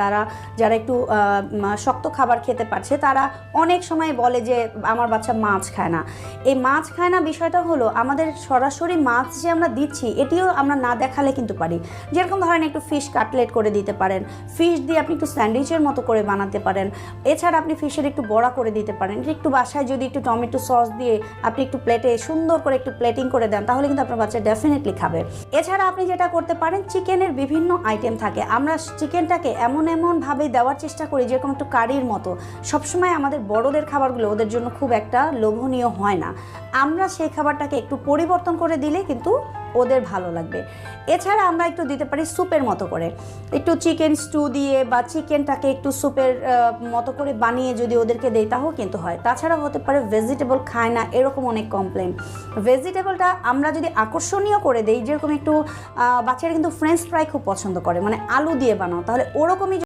তারা যারা একটু শক্ত খাবার খেতে পারছে তারা অনেক সময় বলে যে আমার বাচ্চা মাছ খায় না। এই মাছ খায় না বিষয়টা হলো আমাদের সরাসরি মাছ যে আমরা দিচ্ছি এটিও আমরা না দেখালে কিন্তু পারি। যেরকম ধরেন একটু ফিশ কাটলেট করে দিতে পারেন, ফিশ দিয়ে আপনি একটু স্যান্ডউইচের মতো করে বানাতে পারেন। এছাড়া আপনি ফিশের একটু বড়া করে দিতে পারেন, একটু বাসায় যদি একটু টমেটো সস দিয়ে আপনি একটু প্লেটে সুন্দর করে একটু প্লেটিং করে দেন তাহলে কিন্তু আপনার বাচ্চা ডেফিনেটলি খাবে। এছাড়া আপনি যেটা করতে পারেন, চিকেনের বিভিন্ন আইটেম থাকে, আমরা চিকেনটাকে এমনভাবে দেওয়ার চেষ্টা করি যেরকম একটু কারির মতো। সবসময় আমাদের বড়দের খাবারগুলো ওদের জন্য খুব একটা লোভনীয় হয় না, আমরা সেই খাবারটাকে একটু পরিবর্তন করে দিলে কিন্তু ওদের ভালো লাগবে। এছাড়া আমরা একটু দিতে পারি স্যুপের মতো করে, একটু চিকেন স্টু দিয়ে বা চিকেনটাকে একটু স্যুপের মতো করে বানিয়ে যদি ওদেরকে দেই তাও কিন্তু হয়। তাছাড়া হতে পারে ভেজিটেবল খায় না, এরকম অনেক কমপ্লেন। ভেজিটেবলটা আমরা যদি আকর্ষণীয় করে দেই, যেরকম একটু বাচ্চারা কিন্তু ফ্রেঞ্চ ফ্রাই খুব পছন্দ করে, মানে আলু দিয়ে বানাও, তাহলে ওরকমই